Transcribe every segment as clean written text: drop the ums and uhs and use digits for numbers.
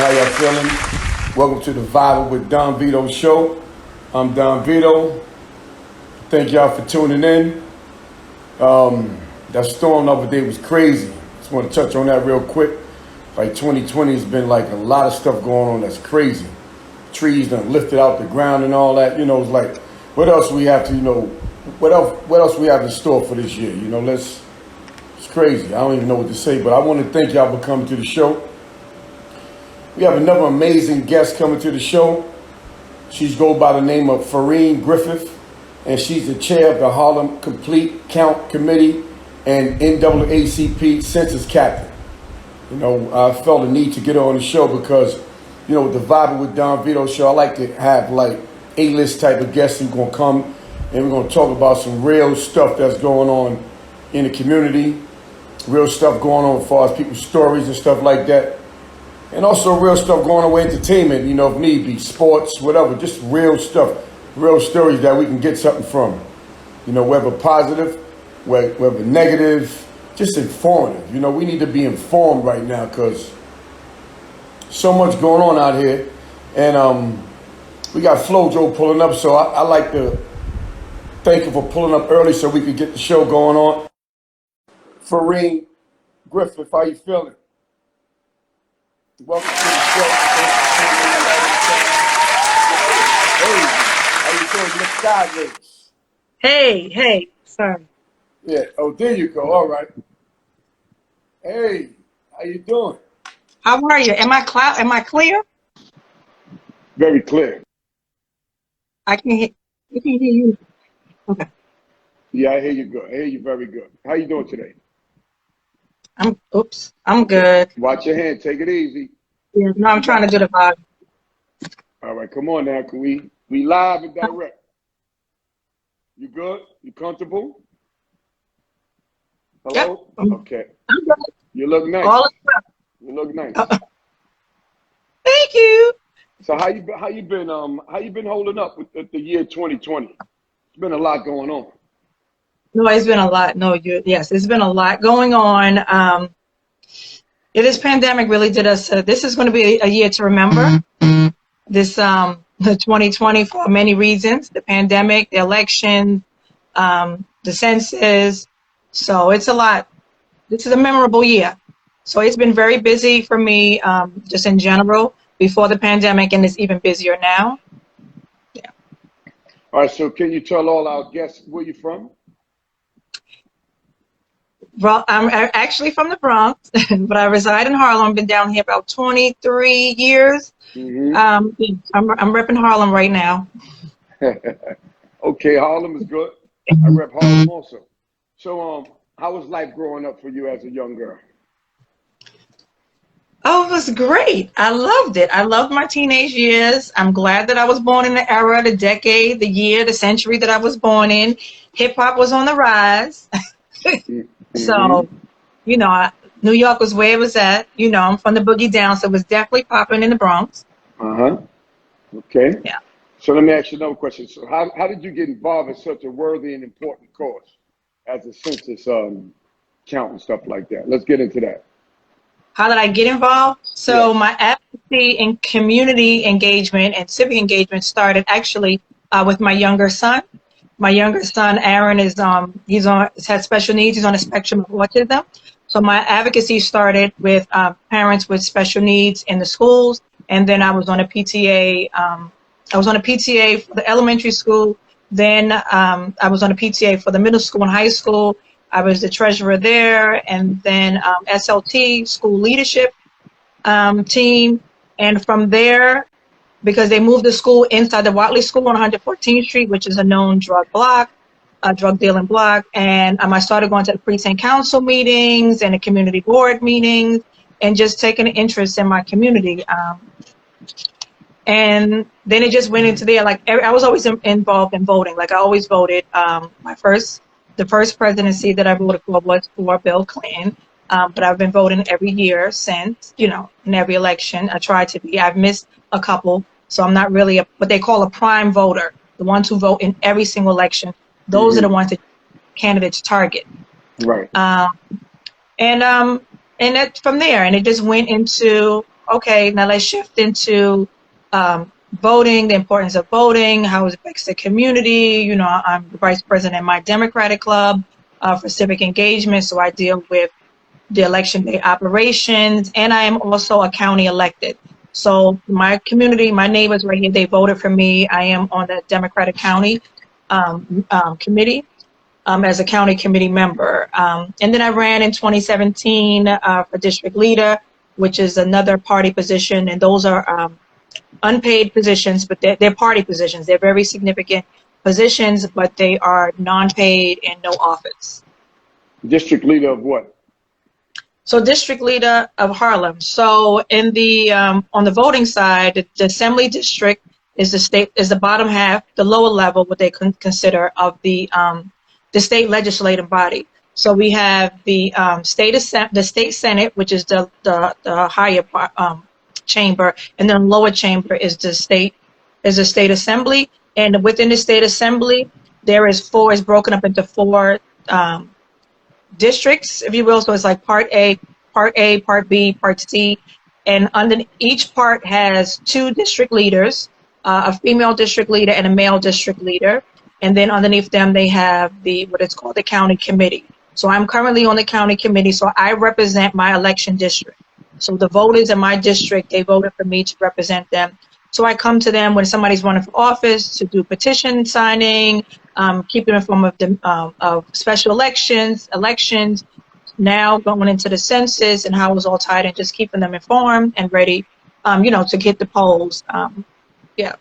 How y'all feeling? Welcome to the Vibe with Don Vito show. I'm Don Vito. Thank y'all for tuning in. That storm the other day was crazy. Just want to touch on that real quick. Like 2020 has been like a lot of stuff going on that's crazy. Trees done lifted out the ground and all that. You know, it's like, what else we have to, what else we have in store for this year? It's crazy. I don't even know what to say, but I want to thank y'all for coming to the show. We have another amazing guest coming to the show. She's go by the name of PHAREIN Griffith, and she's the chair of the Harlem Complete Count Committee and Naacp Census captain. I felt a need to get her on the show because, the Vibe with Don Vito show, I like to have like A-list type of guests who are going to come and we're going to talk about some real stuff that's going on in the community, real stuff going on as far as people's stories and stuff like that. And also real stuff going on with entertainment, if need be, sports, whatever, just real stuff, real stories that we can get something from. Whether positive, whether negative, just informative. We need to be informed right now because so much going on out here. And we got Flojo pulling up, so I like to thank you for pulling up early so we could get the show going on. PHAREIN Griffith, how you feeling? Welcome to the show. Hey, how you doing? Look sideways. Hey, sorry. Yeah, oh, there you go. All right. Hey, how you doing? How are you? Am I clear? Very clear. I can hear you. Okay. Yeah, I hear you good. I hear you very good. How you doing today? I'm good. Watch your hand. Take it easy. Yeah, no, I'm trying to do the vibe. All right, come on now. Can we live and direct? You good? You comfortable? Hello? Yep. Okay. I'm good. You look nice. All is well. You look nice. Thank you. So how you been holding up with the year 2020? It's been a lot going on. No, it's been a lot. Yes, it's been a lot going on. This pandemic really did us. This is going to be a year to remember. This the 2020 for many reasons: the pandemic, the election, the census. So it's a lot. This is a memorable year. So it's been very busy for me, just in general, before the pandemic, and it's even busier now. Yeah. All right. So can you tell all our guests where you're from? Well, I'm actually from the Bronx, but I reside in Harlem. I've been down here about 23 years. Mm-hmm. I'm repping Harlem right now. Okay, Harlem is good. I rep Harlem also. So, how was life growing up for you as a young girl? Oh, it was great. I loved it. I loved my teenage years. I'm glad that I was born in the era, the decade, the year, the century that I was born in. Hip hop was on the rise. So, New York was where it was at. I'm from the boogie down, so it was definitely popping in the Bronx. Okay. Yeah. So let me ask you another question. So how did you get involved in such a worthy and important cause as a census count and stuff like that? Let's get into that. How did I get involved? So my advocacy in community engagement and civic engagement started actually with my younger son. My younger son, Aaron, has had special needs. He's on a spectrum of autism. So my advocacy started with parents with special needs in the schools, and then I was on a PTA. I was on a PTA for the elementary school. Then I was on a PTA for the middle school and high school. I was the treasurer there, and then SLT, school leadership team. And from there, because they moved the school inside the Watley School on 114th Street, which is a known drug dealing block. And I started going to the precinct council meetings and the community board meetings and just taking an interest in my community. And then it just went into there. Like I was always involved in voting. Like I always voted. The first presidency that I voted for was for Bill Clinton. But I've been voting every year since, in every election. I tried to be. I've missed a couple. So I'm not really what they call a prime voter, the ones who vote in every single election. Those are the ones that candidates target. Right. And that from there, and it just went into okay, now let's shift into voting, the importance of voting, how it affects the community. You know, I'm the vice president of my Democratic club for civic engagement, so I deal with the election day operations, and I am also a county elected. So my community, my neighbors right here, they voted for me. I am on the Democratic County committee as a county committee member. And then I ran in 2017 for district leader, which is another party position, and those are unpaid positions, but they're party positions. They're very significant positions, but they are non-paid and no office. District leader of what? So district leader of Harlem. So in the on the voting side, the assembly district is the bottom half, the lower level, what they consider of the state legislative body. So we have the state senate, which is the higher chamber, and then lower chamber is the state assembly. And within the state assembly, there is is broken up into four districts, if you will. So it's like part A, part B, part C, and under each part has two district leaders, a female district leader and a male district leader. And then underneath them, they have what it's called the county committee. So I'm currently on the county committee, so I represent my election district. So the voters in my district, they voted for me to represent them. So I come to them when somebody's running for office to do petition signing, keep them informed of special elections, now going into the census and how it was all tied in, just keeping them informed and ready, to hit the polls. Yeah.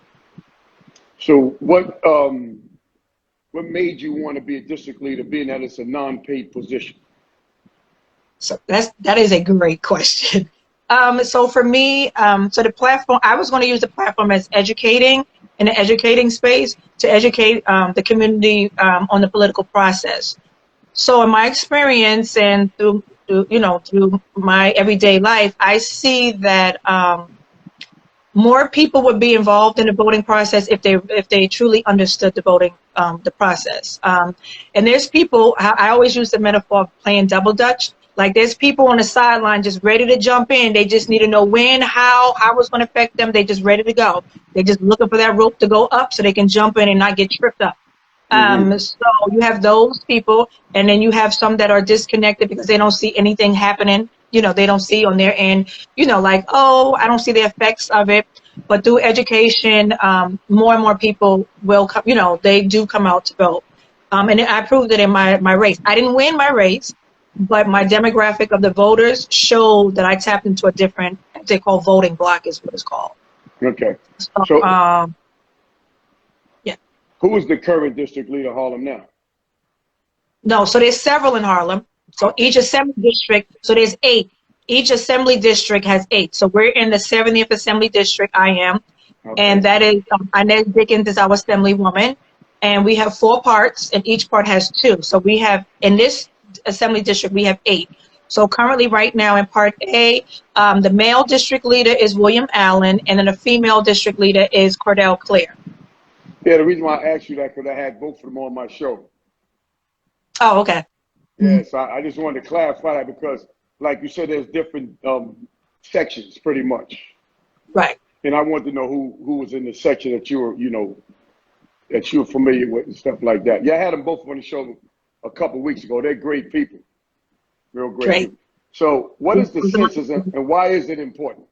So what made you want to be a district leader, being that it's a non-paid position? So that is a great question. So for me, so the platform, I was going to use the platform as educating, in the educating space, to educate the community on the political process. So in my experience and through my everyday life, I see that more people would be involved in the voting process if they truly understood the voting the process. And there's people, I always use the metaphor of playing double dutch. Like there's people on the sideline just ready to jump in. They just need to know when, how it's going to affect them. They just ready to go. They just looking for that rope to go up so they can jump in and not get tripped up. So you have those people, and then you have some that are disconnected because they don't see anything happening. They don't see on their end, like, oh, I don't see the effects of it. But through education, more and more people will come, they do come out to vote. And I proved it in my race. I didn't win my race, but my demographic of the voters showed that I tapped into a different, they call voting block is what it's called. Okay. So yeah. Who is the current district leader of Harlem now? No, so there's several in Harlem. So each assembly district, so there's 8. Each assembly district has 8. So we're in the 70th assembly district, I am. Okay. And that is, Inez Dickens is our assemblywoman. And we have 4 parts, and each part has 2. So we have, in this assembly district, we have 8. So currently right now in part A, the male district leader is William Allen, and then the female district leader is Cordell Clare. Yeah, the reason why I asked you that, because I had both of them on my show. Oh, okay. Yeah, so I just wanted to clarify that because, like you said, there's different sections, pretty much. Right. And I wanted to know who was in the section that you were, familiar with and stuff like that. Yeah, I had them both on the show a couple of weeks ago. They're great people, real great people. So, what is the census, and why is it important?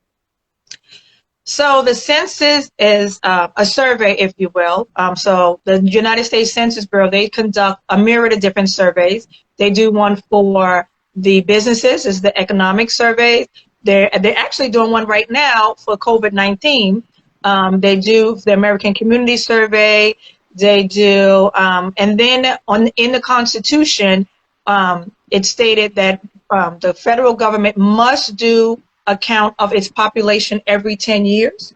So the census is a survey, if you will. So the United States Census Bureau, they conduct a myriad of different surveys. They do one for the businesses, is the economic survey. They're actually doing one right now for COVID-19. They do the American Community Survey. They do, and then in the Constitution, it's stated that the federal government must do a count of its population every 10 years.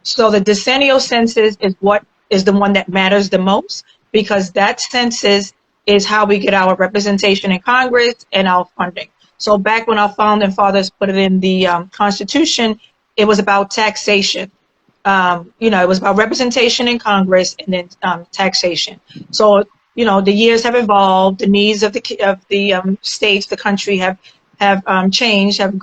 So the decennial census is what is the one that matters the most, because that census is how we get our representation in Congress and our funding. So back when our founding fathers put it in the Constitution, it was about taxation. It was about representation in Congress and then taxation. So, the years have evolved, the needs of the states, the country have changed, have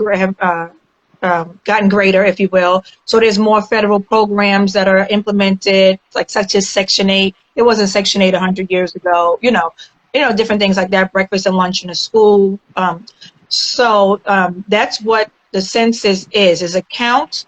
gotten greater, if you will. So there's more federal programs that are implemented, like such as Section 8. It wasn't Section 8 100 years ago. Different things like that. Breakfast and lunch in a school. That's what the census is a count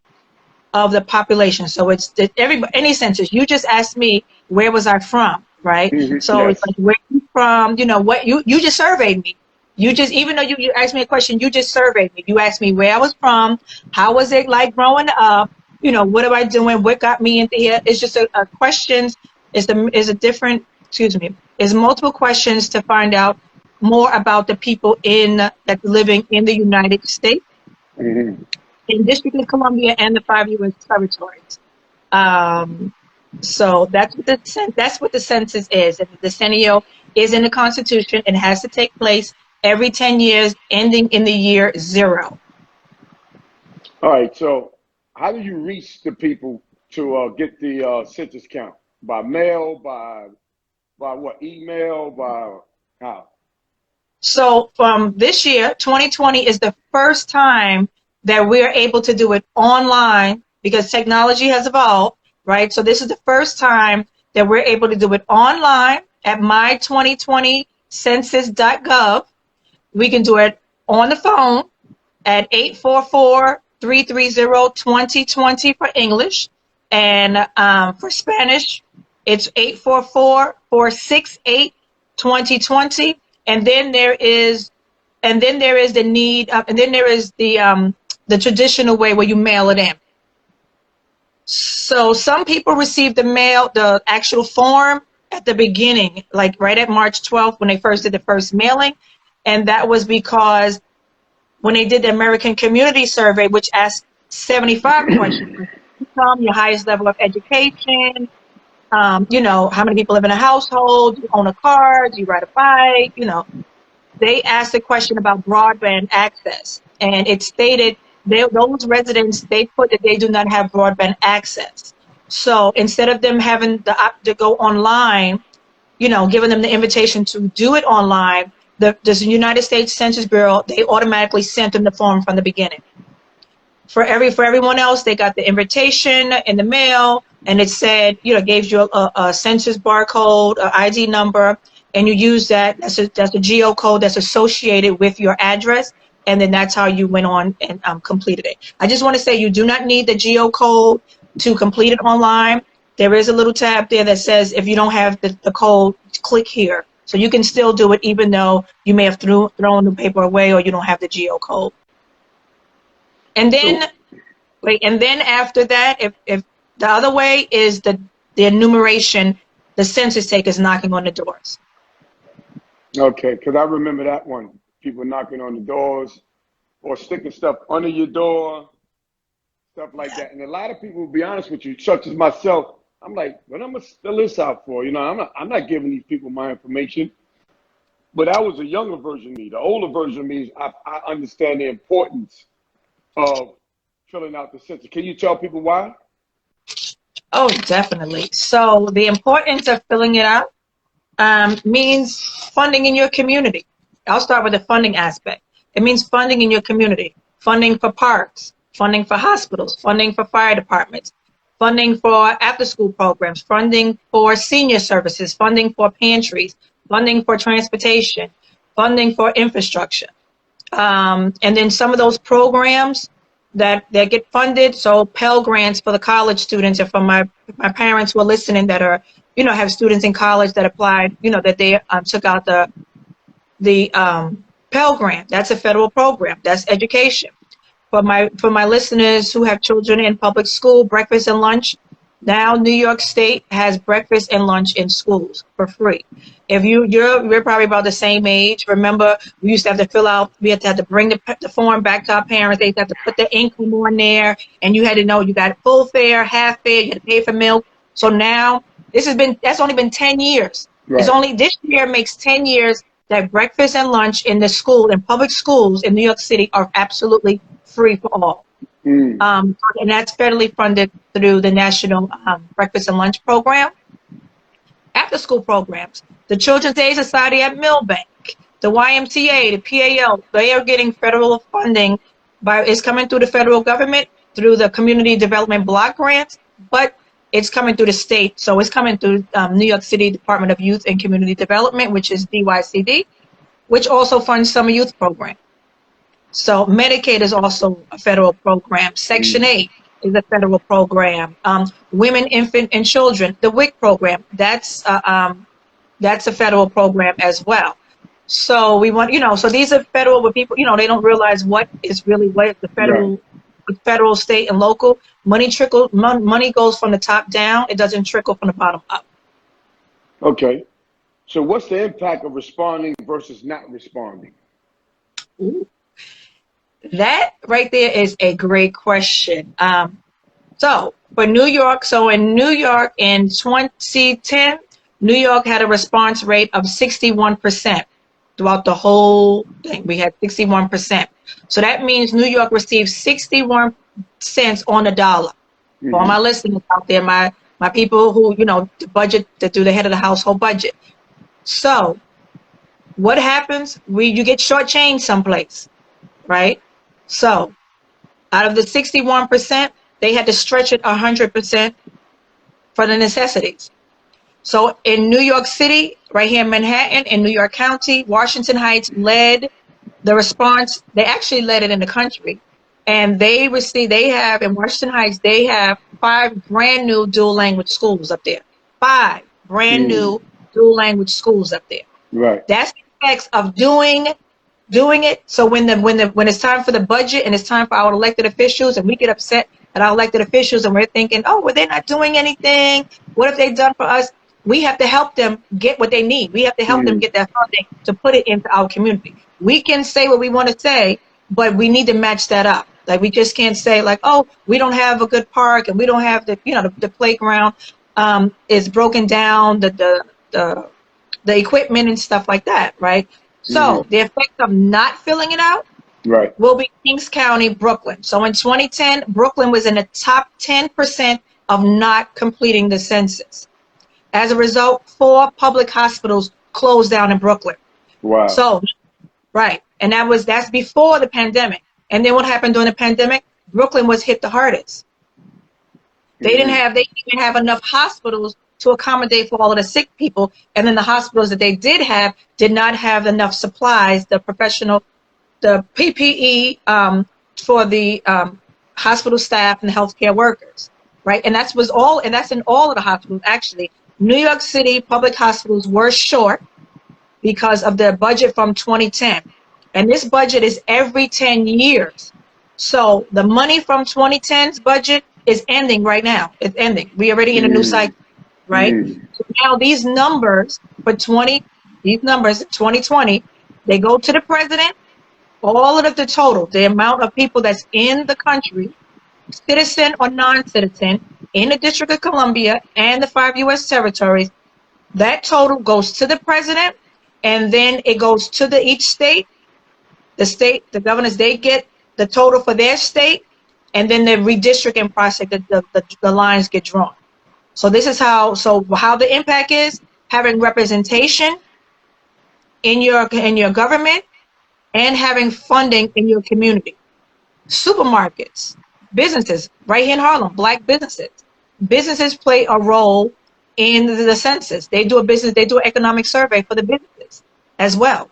of the population. So it's any census. You just asked me where was I from, right? So it's Yes. like where you from, what you just surveyed me. You just, even though you asked me a question, you just surveyed me. You asked me where I was from, how was it like growing up, what am I doing, what got me into here. It's just a questions is a different, is multiple questions to find out more about the people that's living in the United States, in District of Columbia, and the 5 U.S. territories. So that's what the census is. And the decennial is in the Constitution and has to take place every 10 years, ending in the year 0. All right. So, how do you reach the people to get the census count? By mail? By what? Email? By how? So from this year, 2020 is the first time that we're able to do it online because technology has evolved, right? So this is the first time that we're able to do it online at my2020census.gov. We can do it on the phone at 844-330-2020 for English. And for Spanish, it's 844-468-2020. And then there is the need, and then there is the traditional way where you mail it in. So some people receive the actual form at the beginning, like right at March 12th when they first did the first mailing. And that was because when they did the American Community Survey, which asked 75 questions, your highest level of education, how many people live in a household, do you own a car, do you ride a bike, they asked a question about broadband access, and it stated those residents, they put that they do not have broadband access. So instead of them having to go online, giving them the invitation to do it online, the United States Census Bureau, they automatically sent them the form from the beginning. For everyone else, they got the invitation in the mail, and it said, gave you a census barcode, an ID number, and you use that. That's a geocode that's associated with your address, and then that's how you went on and completed it. I just want to say you do not need the geocode to complete it online. There is a little tab there that says if you don't have the code, click here. So you can still do it even though you may have thrown the paper away or you don't have the geocode. And then, after that, if the other way is the enumeration, the census takers knocking on the doors. Okay, because I remember that one. People knocking on the doors or sticking stuff under your door, stuff like that. And a lot of people, will be honest with you, such as myself, I'm like, what am I fill this out for? I'm not giving these people my information. But that was a younger version of me. The older version of me is I understand the importance of filling out the census. Can you tell people why? Oh, definitely. So the importance of filling it out means funding in your community. I'll start with the funding aspect. It means funding in your community, funding for parks, funding for hospitals, funding for fire departments, funding for after-school programs, funding for senior services, funding for pantries, funding for transportation, funding for infrastructure. And then some of those programs that get funded, so Pell Grants for the college students, and for my parents who are listening that are, have students in college that applied, that they took out the Pell Grant. That's a federal program. That's education. For my listeners who have children in public school, breakfast and lunch. Now New York State has breakfast and lunch in schools for free. If you're probably about the same age. Remember, we used to have to fill out. We had to bring the form back to our parents. They had to put their income on there, and you had to know you got full fare, half fare. You had to pay for milk. So now that's only been 10 years. Right. This year makes 10 years that breakfast and lunch in public schools in New York City are absolutely free for all. And that's federally funded through the National Breakfast and Lunch Program. After school programs, the Children's Aid Society at Millbank, the YMCA, the PAL, they are getting federal funding it's coming through the federal government through the community development block grants, but it's coming through the state. So it's coming through New York City Department of Youth and Community Development, which is DYCD, which also funds summer youth program. So Medicaid is also a federal program. Section 8 is a federal program. Women, infant, and children, the WIC program, that's a federal program as well. So we want, so these are federal, where people, they don't realize what is the federal, state, and local. Money goes from the top down. It doesn't trickle from the bottom up. Okay. So what's the impact of responding versus not responding? Ooh. That right there is a great question. So for New York, in New York in 2010, New York had a response rate of 61%. Throughout the whole thing, we had 61%. So that means New York received 61 cents on the dollar. For all my listeners out there, my people who, the budget, that do the head of the household budget. So what happens? You get shortchanged someplace, right? So out of the 61%, they had to stretch it 100% for the necessities. So in New York City, right here in Manhattan, in New York County, Washington Heights led the response. They actually led it in the country. And in Washington Heights, they have 5 brand new dual language schools up there. 5 brand new dual language schools up there. Right. That's the effects of doing it. So when it's time for the budget and it's time for our elected officials, and we get upset at our elected officials and we're thinking, oh, well, they're not doing anything. What have they done for us? We have to help them get what they need. We have to help them get that funding to put it into our community. We can say what we want to say, but we need to match that up. Like, we just can't say like, oh, we don't have a good park and we don't have the playground is broken down, the equipment and stuff like that, right? So the effect of not filling it out will be Kings County, Brooklyn. So in 2010, Brooklyn was in the top 10% of not completing the census. As a result, 4 public hospitals closed down in Brooklyn. Wow. So, right. And that's before the pandemic. And then what happened during the pandemic? Brooklyn was hit the hardest. They didn't have enough hospitals to accommodate for all of the sick people. And then the hospitals that they did have did not have enough supplies, the PPE for the hospital staff and the healthcare workers, right? And that's in all of the hospitals, actually. New York City public hospitals were short because of the budget from 2010. And this budget is every 10 years. So the money from 2010's budget is ending right now. It's ending. We're already in a new cycle, right? So now these numbers for 2020, they go to the president, all of the total, the amount of people that's in the country, citizen or non-citizen, in the District of Columbia and the 5 U.S. territories, that total goes to the president, and then it goes to each state. The governors, they get the total for their state, and then the redistricting process, the lines get drawn. So this is how the impact is having representation in your government and having funding in your community. Supermarkets, businesses, right here in Harlem, Black businesses. Businesses play a role in the census. They do an economic survey for the businesses as well.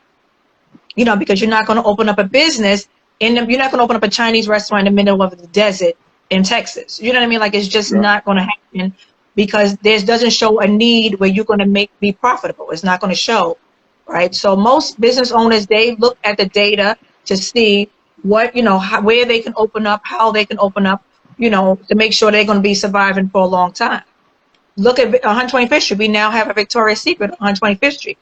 Because you're not going to open up a business you're not going to open up a Chinese restaurant in the middle of the desert in Texas. You know what I mean? Like, it's just not going to happen, because there doesn't show a need where you're going to be profitable. It's not going to show, right? So most business owners, they look at the data to see what, where they can open up, how they can open up, to make sure they're going to be surviving for a long time. Look at 125th Street. We now have a Victoria's Secret on 125th Street.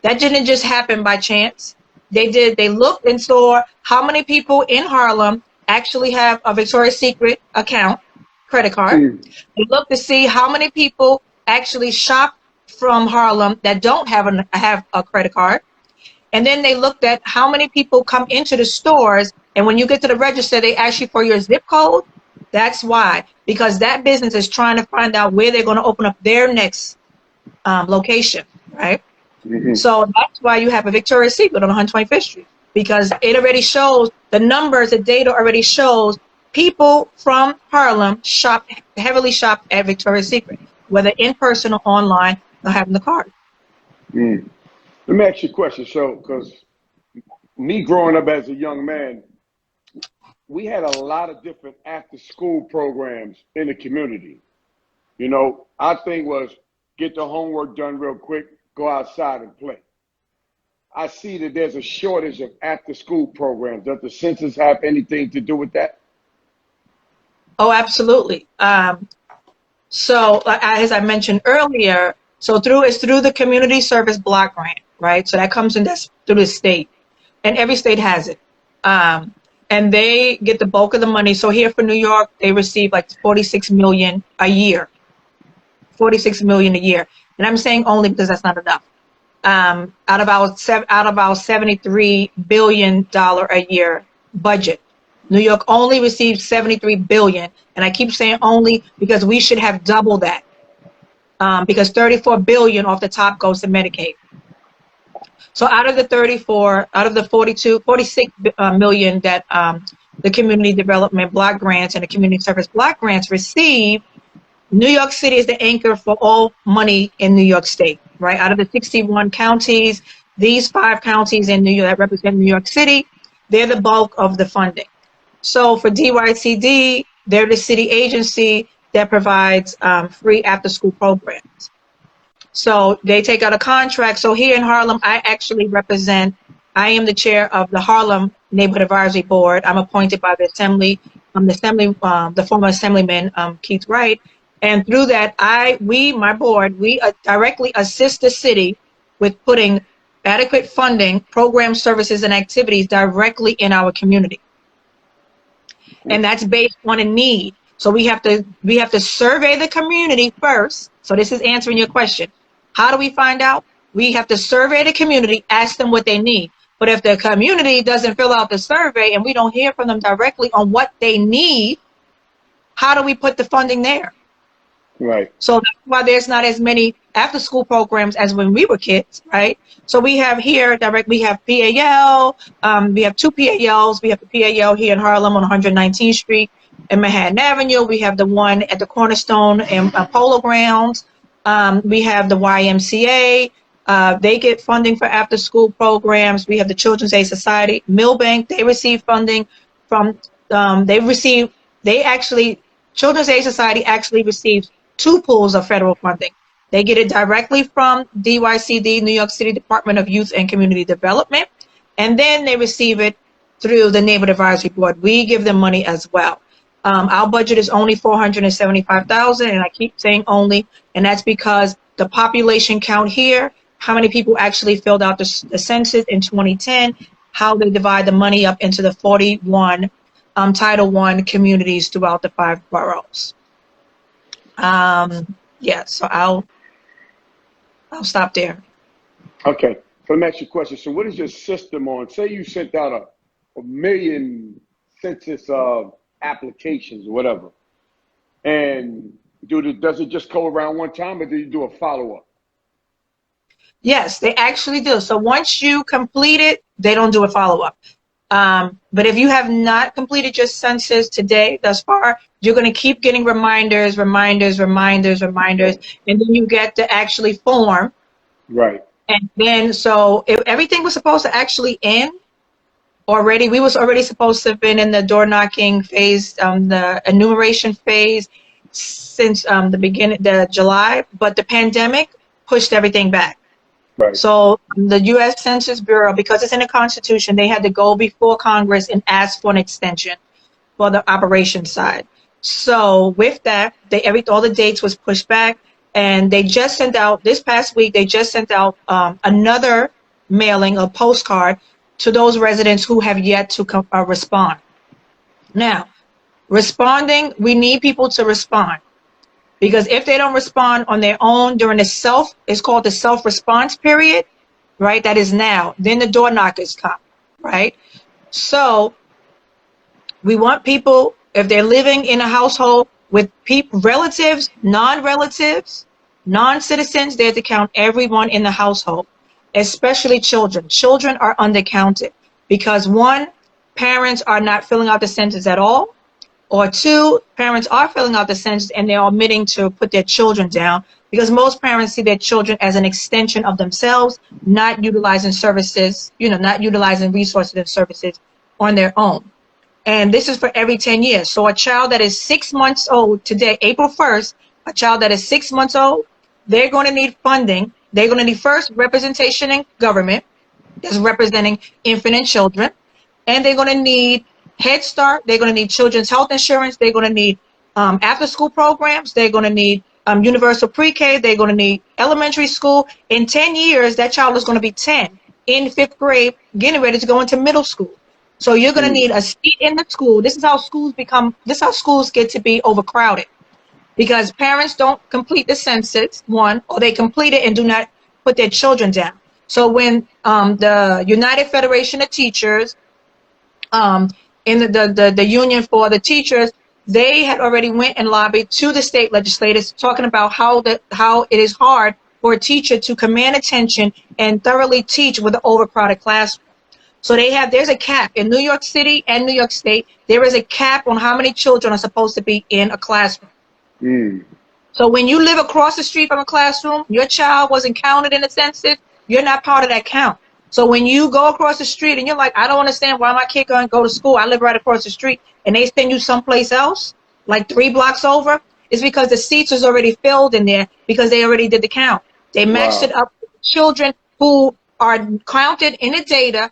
That didn't just happen by chance. They looked and saw how many people in Harlem actually have a Victoria's Secret account, credit card. They looked to see how many people actually shop from Harlem that don't have a credit card. And then they looked at how many people come into the stores, and when you get to the register, they ask you for your zip code. That's why, because that business is trying to find out where they're going to open up their next location, right? So that's why you have a Victoria's Secret on 125th Street. because it already shows the numbers, the data already shows people from Harlem heavily shop at Victoria's Secret, whether in person or online, or having the card. Mm. Let me ask you a question. So, because me growing up as a young man, we had a lot of different after-school programs in the community. You know, our thing was get the homework done real quick, go outside and play. I see that there's a shortage of after-school programs. Does the census have anything to do with that? Oh, absolutely. So as I mentioned earlier, it's through the community service block grant, right? So that comes in that's through the state, and every state has it. And they get the bulk of the money. So here for New York, they receive like 46 million a year, 46 million a year. And I'm saying only because that's not enough. Out of our $73 billion a year budget, New York only receives 73 billion. And I keep saying only because we should have double that. Because 34 billion off the top goes to Medicaid. So out of the 46 million that the community development block grants and the community service block grants receive, New York City is the anchor for all money in New York State, right? Out of the 61 counties, these 5 counties in New York that represent New York City, they're the bulk of the funding. So for DYCD, they're the city agency that provides free after-school programs. So they take out a contract. So here in Harlem, I am the chair of the Harlem Neighborhood Advisory Board. I'm appointed by the the former assemblyman, Keith Wright. And through that, my board, directly assist the city with putting adequate funding, program services, and activities directly in our community. And that's based on a need. So we have to survey the community first. So this is answering your question. How do we find out? We have to survey the community, ask them what they need. But if the community doesn't fill out the survey and we don't hear from them directly on what they need, how do we put the funding there? Right. So that's why there's not as many after-school programs as when we were kids, right? So we have here we have PAL, we have 2 PALs. We have the PAL here in Harlem on 119th Street and Manhattan Avenue. We have the one at the Cornerstone and Polo Grounds. We have the YMCA. They get funding for after-school programs. We have the Children's Aid Society, Milbank. They receive funding from. Children's Aid Society actually receives 2 pools of federal funding. They get it directly from DYCD, New York City Department of Youth and Community Development, and then they receive it through the Neighborhood Advisory Board. We give them money as well. Our budget is only $475,000, and I keep saying only, and that's because the population count here, how many people actually filled out the census in 2010, how they divide the money up into the 41 Title I communities throughout the 5 boroughs. So I'll stop there. Okay. So let me ask you a question. So what is your system on? Say you sent out a million census applications or whatever, and does it just go around one time, or do you do a follow-up? Yes, they actually do. So once you complete it, they don't do a follow-up. But if you have not completed your census today, thus far, you're going to keep getting reminders, and then you get to actually form. Right. And then, so if everything was supposed to actually end already, we was already supposed to have been in the door knocking phase, the enumeration phase since the July, but the pandemic pushed everything back. Right. So the U.S. Census Bureau, because it's in the Constitution, they had to go before Congress and ask for an extension for the operation side. So with that, all the dates was pushed back, and they just sent out this past week. They just sent out another mailing, a postcard, to those residents who have yet to respond. Now, responding, we need people to respond. Because if they don't respond on their own during it's called the self-response period, right? That is now. Then the door knockers come, right? So we want people, if they're living in a household with relatives, non-relatives, non-citizens, they have to count everyone in the household, especially children. Children are undercounted because one, parents are not filling out the census at all, or two, parents are filling out the census and they're omitting to put their children down, because most parents see their children as an extension of themselves, not utilizing services, not utilizing resources and services on their own. And this is for every 10 years. So a child that is 6 months old today, April 1st, a child that is 6 months old, they're going to need funding. They're going to need first representation in government that's representing infant and children. And they're going to need Head Start. They're going to need children's health insurance. They're going to need after school programs. They're going to need universal pre-K. They're going to need elementary school. In 10 years, that child is going to be 10 in 5th grade, getting ready to go into middle school. So you're going to need a seat in the school. This is how schools get to be overcrowded, because parents don't complete the census, one, or they complete it and do not put their children down. So when the United Federation of Teachers, in the union for the teachers, they had already went and lobbied to the state legislators, talking about how it is hard for a teacher to command attention and thoroughly teach with an overcrowded classroom. So there's a cap in New York City and New York State. There is a cap on how many children are supposed to be in a classroom. So when you live across the street from a classroom, your child wasn't counted in the census, you're not part of that count. So when you go across the street and you're like, I don't understand why my kid can't go to school, I live right across the street, and they send you someplace else, like 3 blocks over, it's because the seats is already filled in there, because they already did the count. They matched it up with children who are counted in the data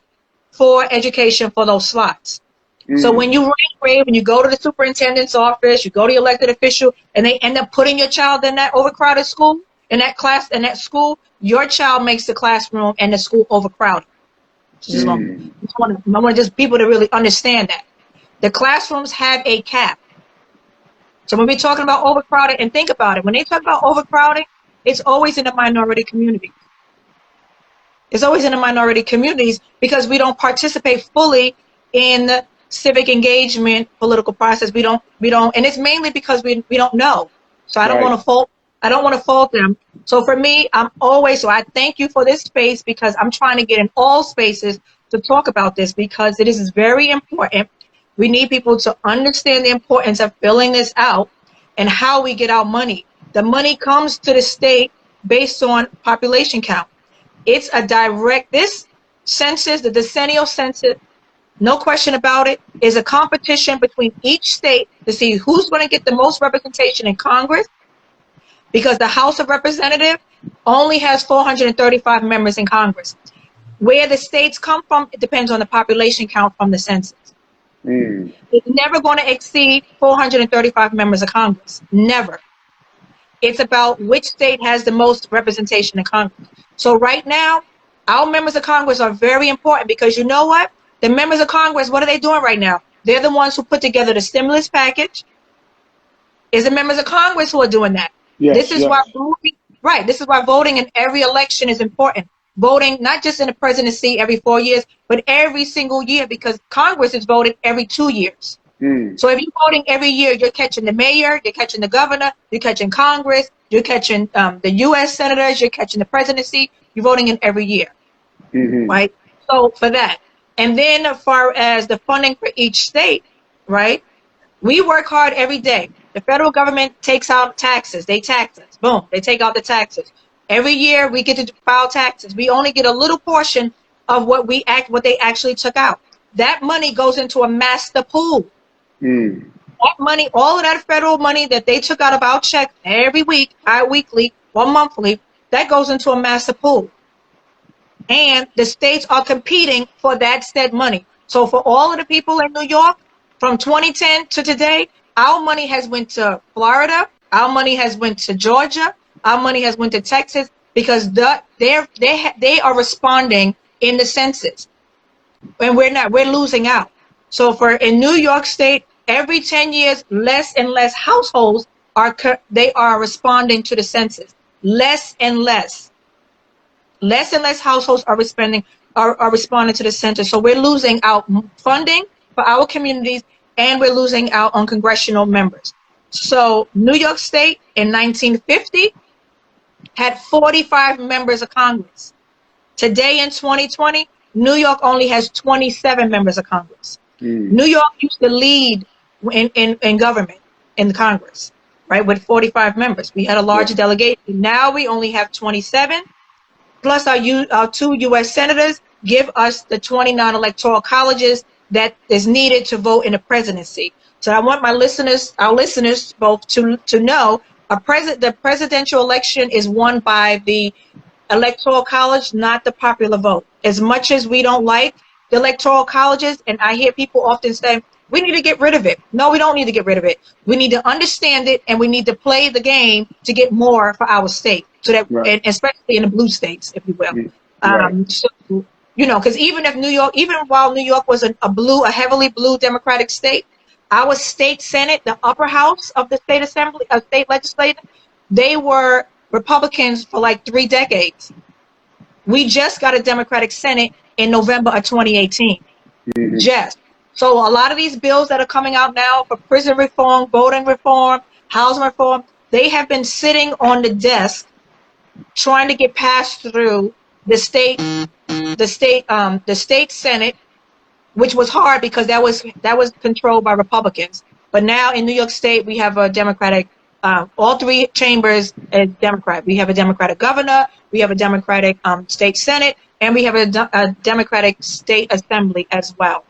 for education for those slots. So when you rank grade, when you go to the superintendent's office, you go to your elected official, and they end up putting your child in that overcrowded school, in that class, in that school, your child makes the classroom and the school overcrowded. I want just people to really understand that. The classrooms have a cap. So when we're talking about overcrowded, and think about it, when they talk about overcrowding, it's always in the minority community. It's always in the minority communities, because we don't participate fully in the civic engagement political process. We don't, and it's mainly because we don't know. So I don't want to fault them. So for me, so I thank you for this space, because I'm trying to get in all spaces to talk about this, because this is very important. We need people to understand the importance of filling this out and how we get our money. The money comes to the state based on population count. It's this census, the decennial census, no question about it, is a competition between each state to see who's going to get the most representation in Congress, because the House of Representatives only has 435 members in Congress. Where the states come from, it depends on the population count from the census. It's never going to exceed 435 members of Congress. Never. It's about which state has the most representation in Congress. So right now, our members of Congress are very important, because you know what? The members of Congress, what are they doing right now? They're the ones who put together the stimulus package. It's the members of Congress who are doing that. This is why voting in every election is important. Voting not just in the presidency every 4 years, but every single year, because Congress is voted every 2 years. So if you're voting every year, you're catching the mayor, you're catching the governor, you're catching Congress, you're catching the U.S. senators, you're catching the presidency. You're voting in every year, right? So for that. And then as far as the funding for each state, right, we work hard every day. The federal government takes out taxes. They tax us. Boom, they take out the taxes. Every year we get to file taxes. We only get a little portion of what they actually took out. That money goes into a master pool. That money, all of that federal money that they took out of our check every week, bi-weekly or monthly, that goes into a master pool. And the states are competing for that said money. So for all of the people in New York, from 2010 to today, our money has went to Florida, our money has went to Georgia, our money has went to Texas, because they are responding in the census, and we're losing out. So in New York State, every 10 years, less and less households are responding to the census. Less and less households are responding to the census. So we're losing out funding for our communities, and we're losing out on congressional members. So New York State in 1950 had 45 members of Congress. Today in 2020, New York only has 27 members of Congress. New York used to lead in government, in the Congress, right, with 45 members. We had a large delegation. Now we only have 27, plus our 2 U.S. senators give us the 29 electoral colleges that is needed to vote in the presidency. So I want our listeners both to know the presidential election is won by the electoral college, not the popular vote. As much as we don't like the electoral colleges, and I hear people often say, we need to get rid of it. No, we don't need to get rid of it. We need to understand it, and we need to play the game to get more for our state, so that, and especially in the blue states, if you will. So, you know, because even while New York was a heavily blue Democratic state, our state Senate, the upper house of the state assembly, state legislature, they were Republicans for like 3 decades. We just got a Democratic Senate in November of 2018. So a lot of these bills that are coming out now for prison reform, voting reform, housing reform, they have been sitting on the desk trying to get passed through the state Senate, which was hard because that was controlled by Republicans. But now in New York State, we have a Democratic, all 3 chambers are Democrat. We have a Democratic governor, we have a Democratic state Senate, and we have a Democratic state assembly as well.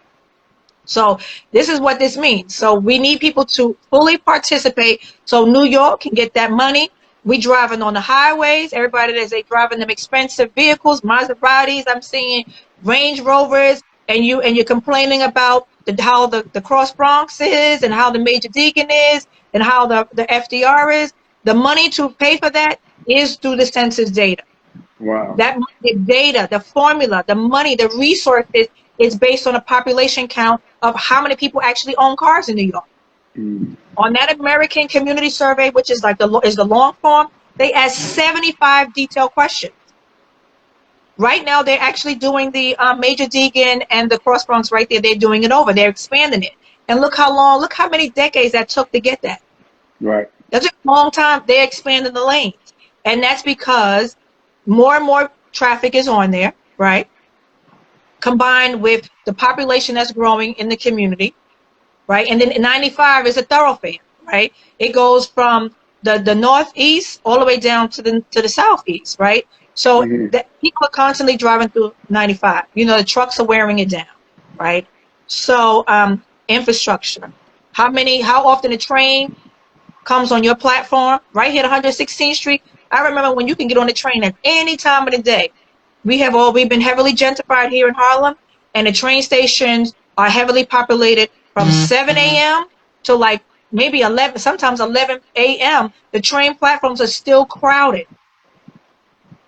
So this is what this means. So we need people to fully participate so New York can get that money. We driving on the highways. Everybody they driving them expensive vehicles, Maseratis. I'm seeing Range Rovers, and you're complaining about how the Cross Bronx is, and how the Major Deacon is, and how the FDR is. The money to pay for that is through the census data. Wow. That the data, the formula, the money, the resources is based on a population count of how many people actually own cars in New York. On that American Community Survey, which is like the long form, they ask 75 detailed questions. Right now, they're actually doing the Major Deacon and the Cross Bronx right there. They're doing it over. They're expanding it. And look how many decades that took to get that. Right. That's a long time. They're expanding the lanes. And that's because more and more traffic is on there, right? Combined with the population that's growing in the community, right? And then 95 is a thoroughfare, right? It goes from the northeast all the way down to the southeast, right? So people are constantly driving through 95. You know, the trucks are wearing it down, right? So infrastructure. How often a train comes on your platform? Right here at 116th Street. I remember when you can get on the train at any time of the day. We've been heavily gentrified here in Harlem, and the train stations are heavily populated from 7 a.m. to like maybe 11, sometimes 11 a.m. The train platforms are still crowded.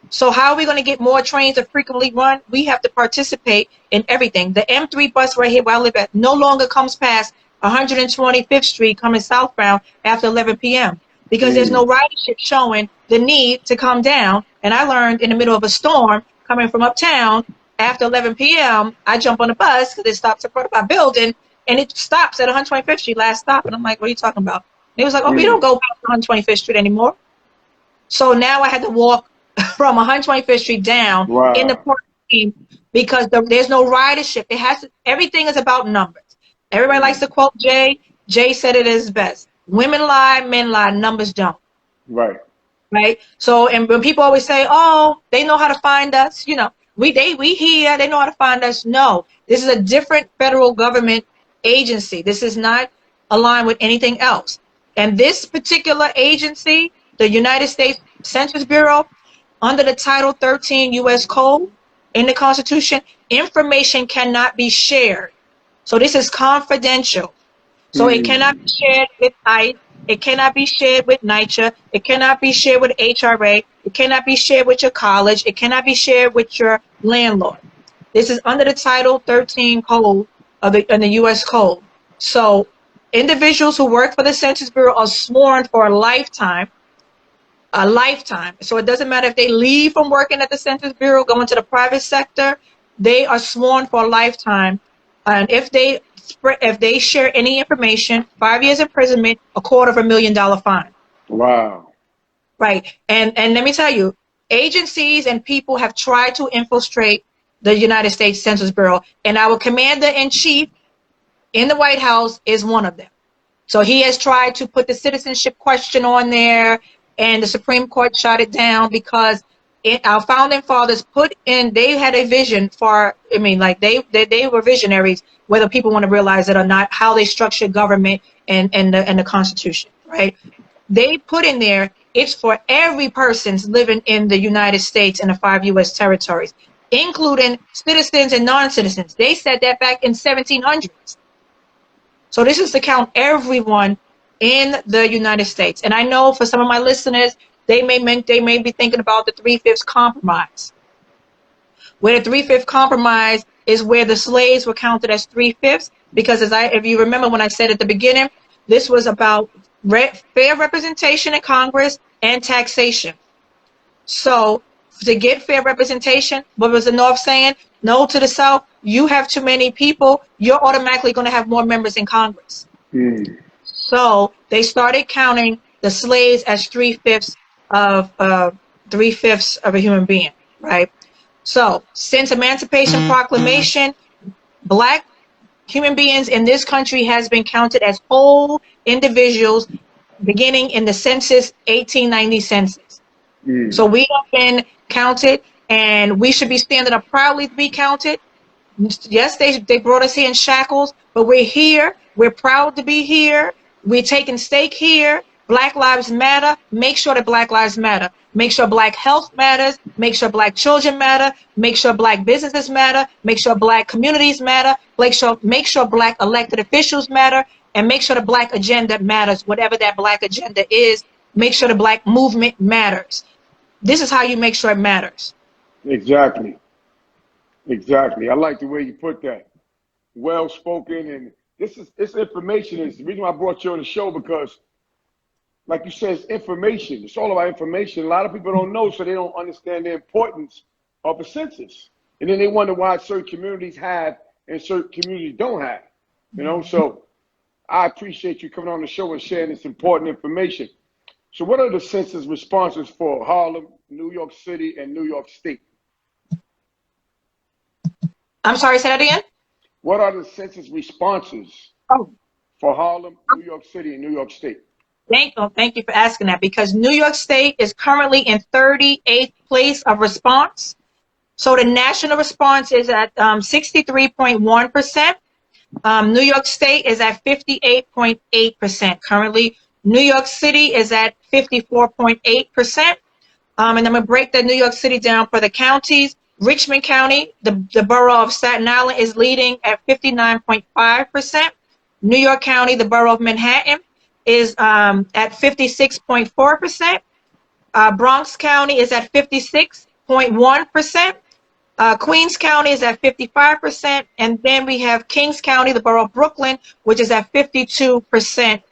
So how are we going to get more trains to frequently run? We have to participate in everything. The M3 bus right here where I live at no longer comes past 125th Street coming southbound after 11 p.m. because there's no ridership showing the need to come down. And I learned in the middle of a storm coming from uptown after 11 p.m., I jump on the bus because it stops in front of my building, and it stops at 125th Street, last stop. And I'm like, what are you talking about? And it was like, oh, we don't go back to 125th Street anymore. So now I had to walk from 125th Street down in the parking because there's no ridership. Everything is about numbers. Everybody likes to quote Jay. Jay said it is best. Women lie, men lie, numbers don't. Right. Right. So, and when people always say, oh, they know how to find us, you know, we here, they know how to find us. No, this is a different federal government agency. This is not aligned with anything else. And this particular agency, the United States Census Bureau, under the Title 13 U.S. Code in the Constitution, information cannot be shared. So this is confidential. So it cannot be shared with ICE. It cannot be shared with NYCHA. It cannot be shared with HRA. It cannot be shared with your college. It cannot be shared with your landlord. This is under the Title 13 code of the U.S. Code. So individuals who work for the Census Bureau are sworn for a lifetime. A lifetime. So it doesn't matter if they leave from working at the Census Bureau, go into the private sector, they are sworn for a lifetime. And if they share any information, 5 years imprisonment, $250,000 fine. Wow. Right. And let me tell you, agencies and people have tried to infiltrate the United States Census Bureau. And our commander-in-chief in the White House is one of them. So he has tried to put the citizenship question on there, and the Supreme Court shot it down because our founding fathers put in, they had a vision for, I mean, like they were visionaries, whether people want to realize it or not, how they structured government and the Constitution, right? They put in there, it's for every person living in the United States and the 5 U.S. territories, including citizens and non-citizens. They said that back in 1700s. So this is to count everyone in the United States. And I know for some of my listeners, they may be thinking about the 3/5 compromise, where the 3/5 compromise is where the slaves were counted as 3/5, because if you remember when I said at the beginning, this was about fair representation in Congress and taxation. So to get fair representation, what was the North saying? No to the South, you have too many people, you're automatically going to have more members in Congress. So they started counting the slaves as 3/5 of 3/5 of a human being, right? So since Emancipation Proclamation, black human beings in this country has been counted as whole individuals beginning in the census, 1890 census. So we have been counted, and we should be standing up proudly to be counted. Yes, they brought us here in shackles, but we're here. We're proud to be here. We're taking stake here. Black Lives Matter. Make sure that Black Lives Matter. Make sure Black health matters. Make sure Black children matter. Make sure Black businesses matter. Make sure Black communities matter. Make sure Black elected officials matter. And make sure the Black agenda matters, whatever that Black agenda is. Make sure the Black movement matters. This is how you make sure it matters. Exactly. Exactly. I like the way you put that. Well spoken, and this information is the reason why I brought you on the show, because like you said, it's information. It's all about information. A lot of people don't know, so they don't understand the importance of a census. And then they wonder why certain communities have and certain communities don't have. You know, so I appreciate you coming on the show and sharing this important information. So what are the census responses for Harlem, New York City, and New York State? I'm sorry, say that again? What are the census responses for Harlem, New York City, and New York State? Thank you for asking that, because New York State is currently in 38th place of response. So the national response is at 63.1%. New York State is at 58.8% currently. New York City is at 54.8%. And I'm going to break the New York City down for the counties. Richmond County, the borough of Staten Island, is leading at 59.5%. New York County, the borough of Manhattan, is at 56.4%. Bronx County is at 56.1%. Queens County is at 55%. And then we have Kings County, the borough of Brooklyn, which is at 52%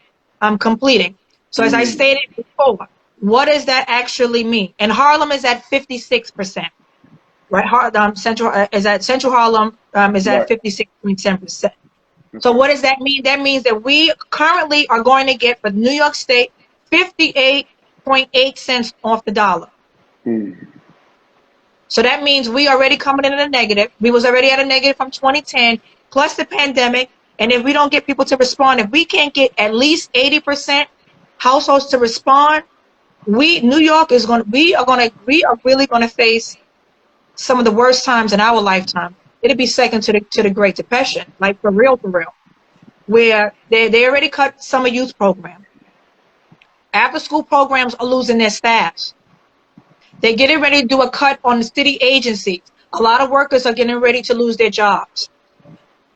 completing. So as I stated before, what does that actually mean? And Harlem is at 56%. Right, Central Harlem is at 56.7%. So what does that mean? That means that we currently are going to get for New York State 58.8 cents off the dollar. So that means we already coming in at a negative. We was already at a negative from 2010 plus the pandemic. And if we don't get people to respond, if we can't get at least 80% households to respond, we are really going to face some of the worst times in our lifetime. It'll be second to the Great Depression, like for real, where they already cut summer youth program. After school programs are losing their staffs. They're getting ready to do a cut on the city agencies. A lot of workers are getting ready to lose their jobs.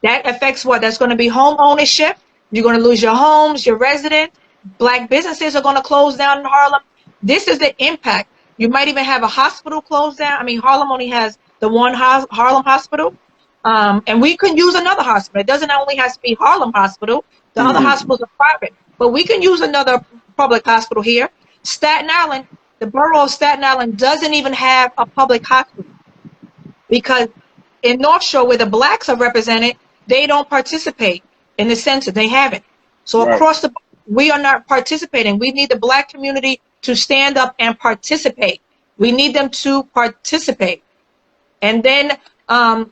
That affects what? That's going to be home ownership. You're going to lose your homes, your residents. Black businesses are going to close down in Harlem. This is the impact. You might even have a hospital closed down. I mean, Harlem only has the one Harlem Hospital. And we can use another hospital. It doesn't only have to be Harlem Hospital. The other hospitals are private. But we can use another public hospital here. Staten Island, the borough of Staten Island doesn't even have a public hospital. Because in North Shore, where the blacks are represented, they don't participate in the census. They haven't. So across the board, we are not participating. We need the black community to stand up and participate. We need them to participate. And then I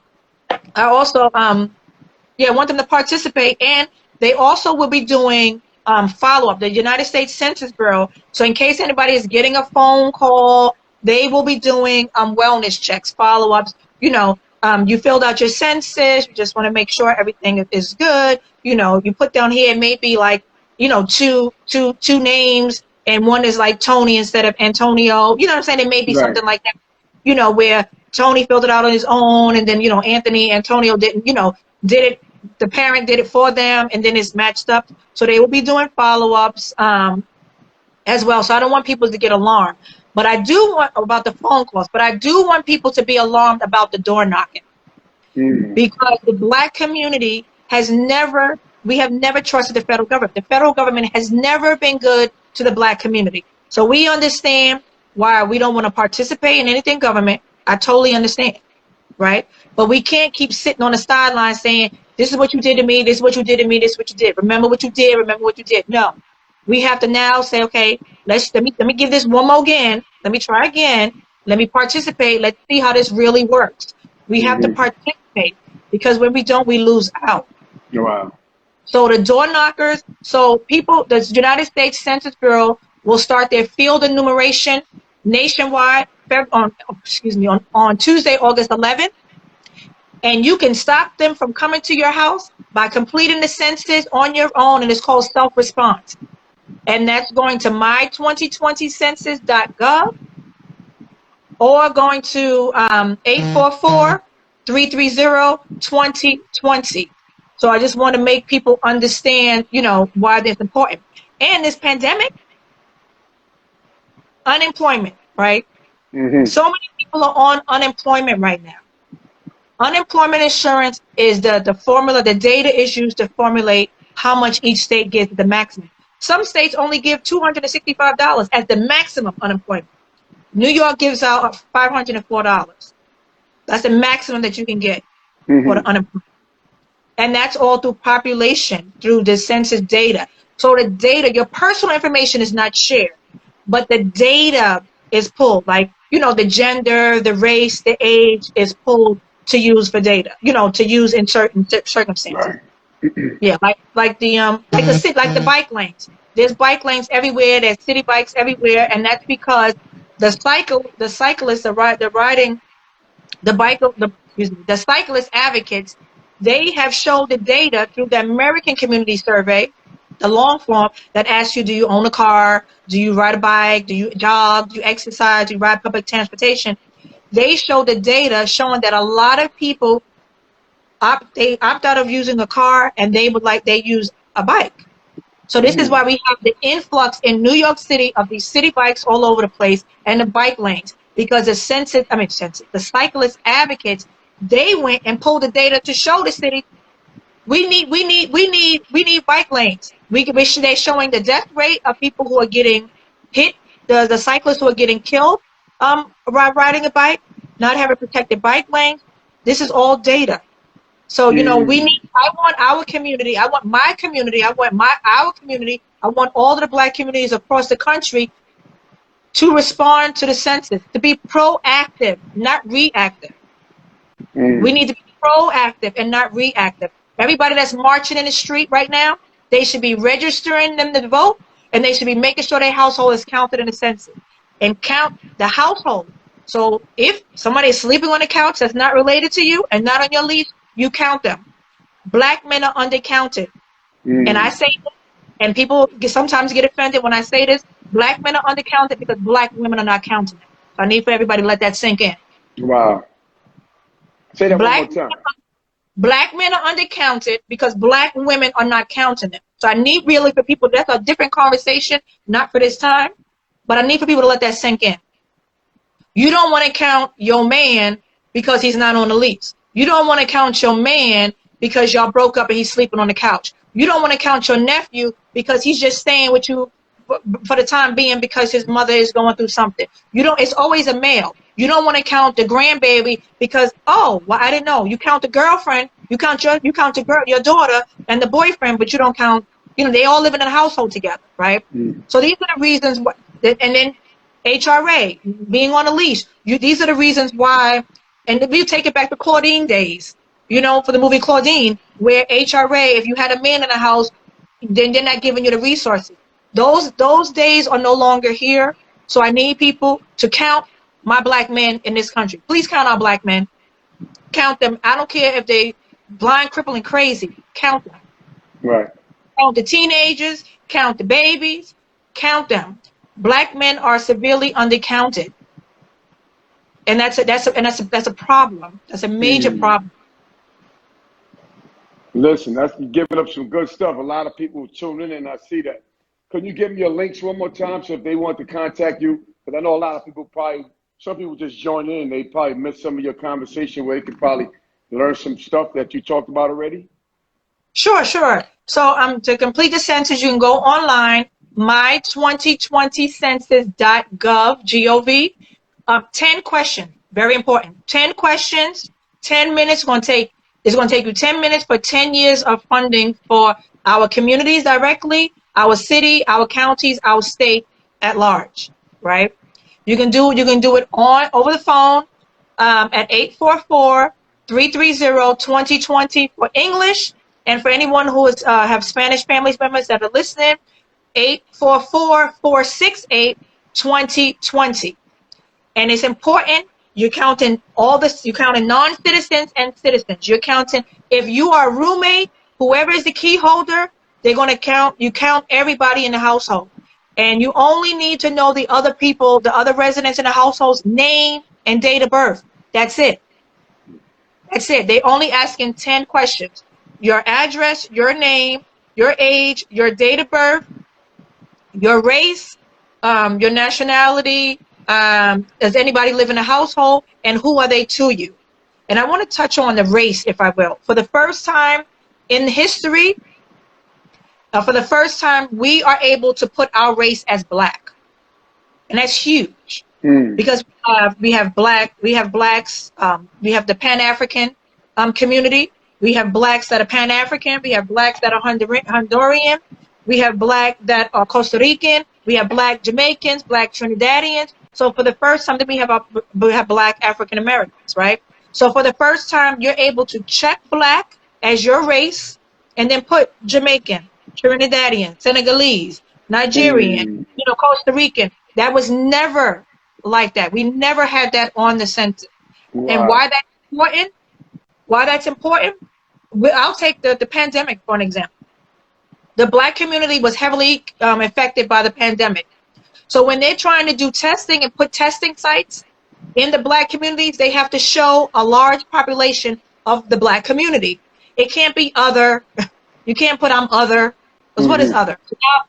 also want them to participate, and they also will be doing follow-up. The United States Census Bureau. So in case anybody is getting a phone call, they will be doing wellness checks, follow-ups. You filled out your census. You just want to make sure everything is good. You put down here maybe like two names, and one is like Tony instead of Antonio. You know what I'm saying? It may be something like that. Where Tony filled it out on his own, and then Antonio didn't. Did it. The parent did it for them, and then it's matched up. So they will be doing follow-ups as well. So I don't want people to get alarmed, but I do want about the phone calls. But I do want people to be alarmed about the door knocking, because the Black community we have never trusted the federal government. The federal government has never been good to the Black community. So we understand why we don't want to participate in anything government. I totally understand, right? But we can't keep sitting on the sidelines saying, this is what you did to me, this is what you did to me, this is what you did. Remember what you did, remember what you did. No. We have to now say, okay, let me give this one more again. Let me try again. Let me participate. Let's see how this really works. We have to participate, because when we don't, we lose out. Wow. So the door knockers, the United States Census Bureau will start their field enumeration nationwide on Tuesday, August 11th. And you can stop them from coming to your house by completing the census on your own, and it's called self-response. And that's going to my2020census.gov, or going to 844-330-2020. So I just want to make people understand, why this is important. And this pandemic, unemployment, right? So many people are on unemployment right now. Unemployment insurance is the formula, the data is used to formulate how much each state gets, the maximum. Some states only give $265 as the maximum unemployment. New York gives out $504. That's the maximum that you can get for the unemployment. And that's all through population, through the census data. So the data, your personal information is not shared, but the data is pulled, like, the gender, the race, the age is pulled to use for data, to use in certain circumstances. Right. Yeah, like the bike lanes. There's bike lanes everywhere. There's city bikes everywhere, and that's because the cyclists are riding the cyclist advocates. They have showed the data through the American Community Survey, the long form, that asks you, do you own a car? Do you ride a bike? Do you jog? Do you exercise? Do you ride public transportation? They show the data showing that a lot of people opt out of using a car, and they use a bike. So this is why we have the influx in New York City of these city bikes all over the place, and the bike lanes, because the cyclist advocates, they went and pulled the data to show the city, we need bike lanes. They're showing the death rate of people who are getting hit, the cyclists who are getting killed riding a bike, not having protected bike lanes. This is all data. So, I want our community, I want my community, our community, I want all of the Black communities across the country to respond to the census, to be proactive, not reactive. We need to be proactive and not reactive. Everybody that's marching in the street right now, they should be registering them to vote, and they should be making sure their household is counted in the census, and count the household. So if somebody is sleeping on the couch that's not related to you and not on your lease, you count them. Black men are undercounted. And I say this, and people sometimes get offended when I say this, Black men are undercounted because Black women are not counting them. So I need for everybody to let that sink in. Wow. Say that one more time. Black men are undercounted because Black women are not counting them. So I need really for people, that's a different conversation, not for this time, but I need for people to let that sink in. You don't want to count your man because he's not on the lease. You don't want to count your man because y'all broke up and he's sleeping on the couch. You don't want to count your nephew because he's just staying with you for the time being because his mother is going through something. It's always a male. You don't want to count the grandbaby because, I didn't know. You count the girlfriend, you count your daughter and the boyfriend, but you don't count, they all live in a household together, right? So these are the reasons and then HRA, being on a leash. These are the reasons why And if you take it back to Claudine days, you know, for the movie Claudine, where HRA, if you had a man in the house, then they're not giving you the resources. Those days are no longer here. So I need people to count my black men in this country. Please count our black men. Count them. I don't care if they blind, crippling, crazy. Count them. Right. Count the teenagers. Count the babies. Count them. Black men are severely undercounted, and that's a problem. That's a major problem. Listen, that's giving up some good stuff. A lot of people tune in, and I see that. Can you give me your links one more time, so if they want to contact you? Because I know a lot of people some people just join in. They probably missed some of your conversation where they could probably learn some stuff that you talked about already. Sure. So to complete the census, you can go online, my2020census.gov, G-O-V. 10 questions, very important. 10 questions, 10 minutes. It's going to take you 10 minutes for 10 years of funding for our communities directly, our city, our counties, our state at large, right? You can do it over the phone at 844-330-2020 for English, and for anyone who is have Spanish family members that are listening, 844-468-2020. And it's important. You're counting all this. You're counting non-citizens and citizens. You're counting if you are a roommate, whoever is the key holder, they're going to count. You count everybody in the household. And you only need to know the other people, the other residents in the household's name and date of birth. That's it. That's it. They only asking 10 questions. Your address, your name, your age, your date of birth, your race, your nationality, does anybody live in a household, and who are they to you? And I want to touch on the race, if I will. For the first time in history, we are able to put our race as black. And that's huge. Because we have blacks, we have the Pan-African community. We have blacks that are Pan-African. We have blacks that are Honduran. We have black that are Costa Rican. We have black Jamaicans, black Trinidadians. So for the first time that we have black African Americans, right? So for the first time, you're able to check black as your race and then put Jamaican, Trinidadian, Senegalese, Nigerian, Costa Rican. That was never like that. We never had that on the census. Wow. And why that's important? I'll take the pandemic for an example. The black community was heavily affected by the pandemic. So when they're trying to do testing and put testing sites in the black communities, they have to show a large population of the black community. It can't be other. You can't put I'm other. Because what is other?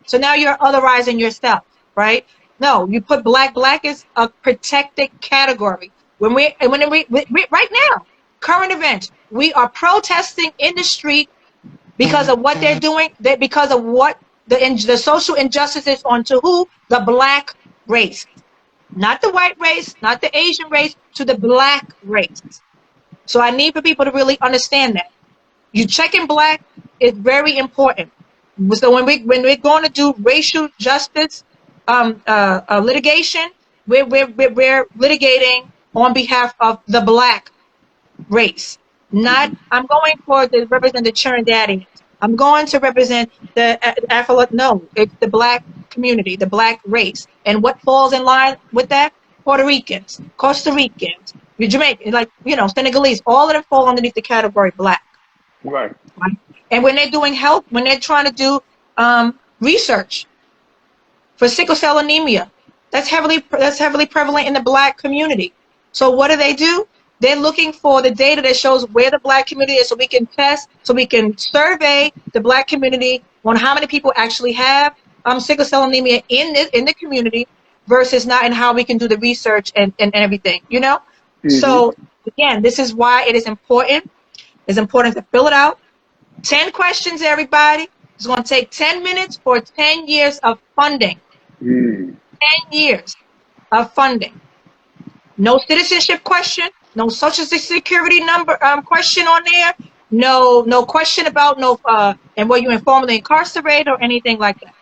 So now you're otherizing yourself, right? No, you put black. Black is a protected category. Right now, current events, we are protesting in the street because of what they're doing, because of what the social injustices onto who? The black race. Not the white race, not the Asian race, to the black race. So I need for people to really understand that. You checking black is very important. So when we're going to do racial justice litigation, we're litigating on behalf of the black race. Not, I'm going to represent the Trinidadians. I'm going to represent the no, it's the black community, the black race. And what falls in line with that? Puerto Ricans, Costa Ricans, Jamaican, Senegalese, all of them fall underneath the category black. Right. And when they're doing health, when they're trying to do research for sickle cell anemia, that's heavily prevalent in the black community. So what do? They're looking for the data that shows where the black community is, so we can test, so we can survey the black community on how many people actually have sickle cell anemia in the community versus not, and how we can do the research and everything, So again, this is why it is important. It's important to fill it out. 10 questions, everybody. It's going to take 10 minutes for 10 years of funding. 10 years of funding. No citizenship question. No social security number question on there. No question about and were you informally incarcerated or anything like that.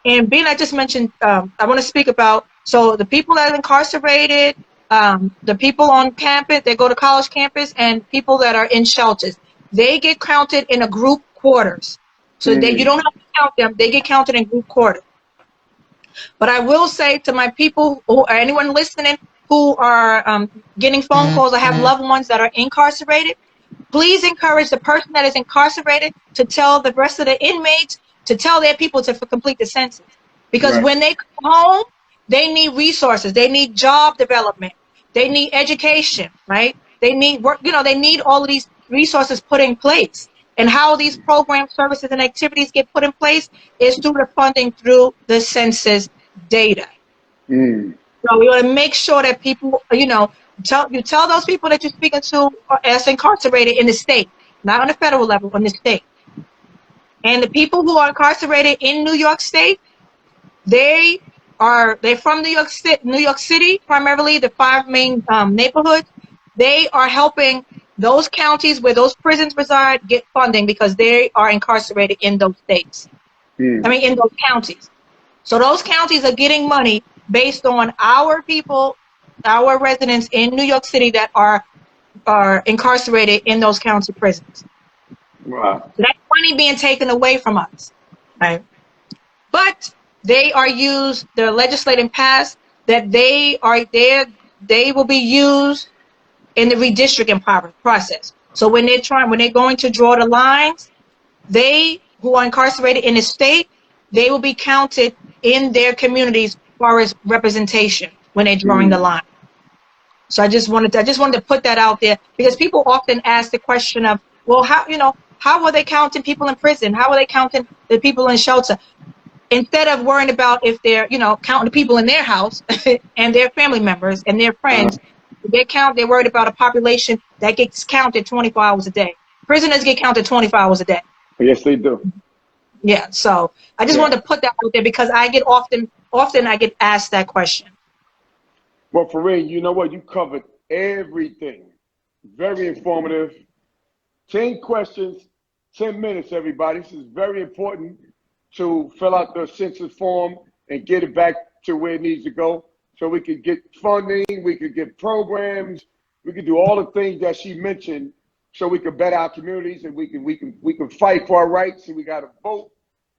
And being I just mentioned, I want to speak about, so the people that are incarcerated, the people on campus, they go to college campus, and people that are in shelters, they get counted in a group quarters. So that you don't have to count them, they get counted in group quarters. But I will say to my people, or anyone listening who are getting phone calls or have loved ones that are incarcerated, please encourage the person that is incarcerated to tell the rest of the inmates to tell their people to complete the census. Because when they come home, they need resources. They need job development. They need education, right? They need work. You know, they need all of these resources put in place. And how these programs, services, and activities get put in place is through the funding through the census data. So we want to make sure that people, you know, tell those people that you're speaking to as incarcerated in the state, not on the federal level, in the state. And the people who are incarcerated in New York State, they're from New York City, primarily the 5 main neighborhoods. They are helping those counties where those prisons reside get funding because they are incarcerated in those states. I mean, in those counties. So those counties are getting money based on our people, our residents in New York City that are incarcerated in those county prisons. Wow. So that's money being taken away from us, right? But they are used, they're legislating passed that they will be used in the redistricting process. So when they're going to draw the lines, they who are incarcerated in the state, they will be counted in their communities as far as representation when they're drawing the line. So I just wanted to put that out there because people often ask the question of, well, how are they counting people in prison? How are they counting the people in shelter? Instead of worrying about if they're, counting the people in their house and their family members and their friends, they're worried about a population that gets counted 24 hours a day. Prisoners get counted 24 hours a day. Yes, they do. Yeah, so I just wanted to put that out there because I get often I get asked that question. Well, PHAREIN, you know what? You covered everything. Very informative. 10 questions, 10 minutes, everybody. This is very important to fill out the census form and get it back to where it needs to go so we could get funding, we could get programs, we could do all the things that she mentioned so we could better our communities and we can fight for our rights and we got to vote,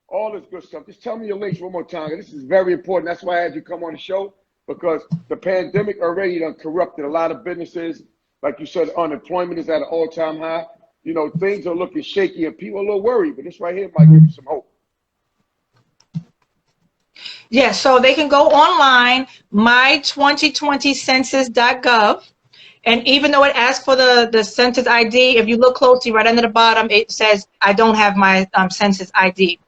all this good stuff. Just tell me your links one more time. This is very important. That's why I had you come on the show, because the pandemic already done corrupted a lot of businesses. Like you said, unemployment is at an all-time high. Things are looking shaky and people are a little worried, but this right here might give you some hope. Yeah, so they can go online, my2020census.gov. And even though it asks for the census ID, if you look closely right under the bottom, it says, I don't have my census ID.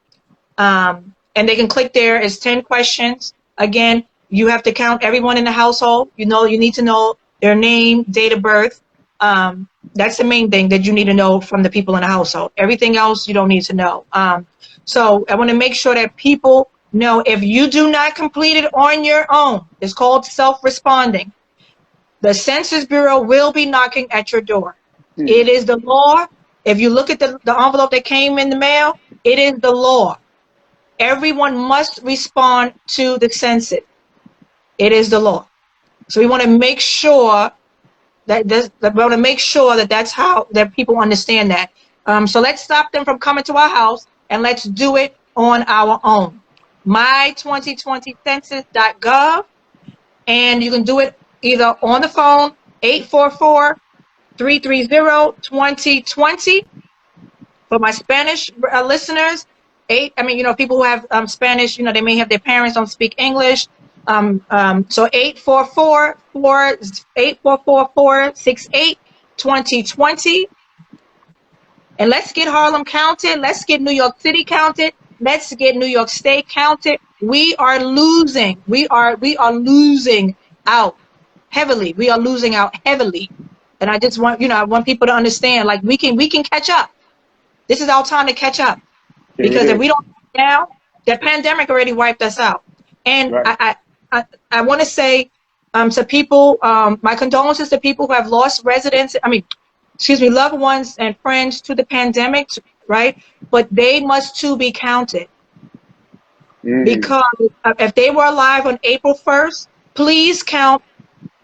And they can click there. It's 10 questions. Again, you have to count everyone in the household. You need to know their name, date of birth. That's the main thing that you need to know from the people in the household. Everything else you don't need to know. So I want to make sure that people know if you do not complete it on your own, it's called self-responding. The Census Bureau will be knocking at your door. It is the law. If you look at the envelope that came in the mail, it is the law. Everyone must respond to the census. It is the law. So we want to make sure that's how that people understand that. So let's stop them from coming to our house and let's do it on our own. My2020census.gov, and you can do it either on the phone, 844-330-2020. For my Spanish listeners, people who have Spanish, they may have their parents don't speak English. So 844-468-2020. And let's get Harlem counted. Let's get New York City counted. Let's get New York State counted. We are losing. We are losing out heavily. We are losing out heavily. And I just want, I want people to understand, like we can catch up. This is our time to catch up. Because if we don't now, the pandemic already wiped us out. And right. I want to say to people, my condolences to people who have lost loved ones and friends to the pandemic, right? But they must too be counted. Because if they were alive on April 1st, please count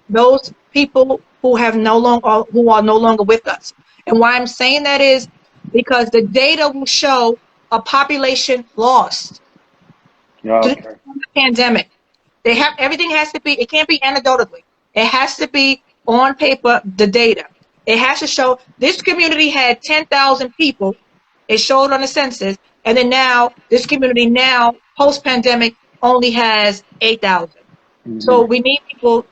those people who have no longer, who are no longer with us. And why I'm saying that is because the data will show a population lost due to Okay. the pandemic. They have, everything has to be, it can't be anecdotally. It has to be on paper, the data. It has to show this community had 10,000 people. It showed on the census. And then now this community now post pandemic only has 8,000. So we need people,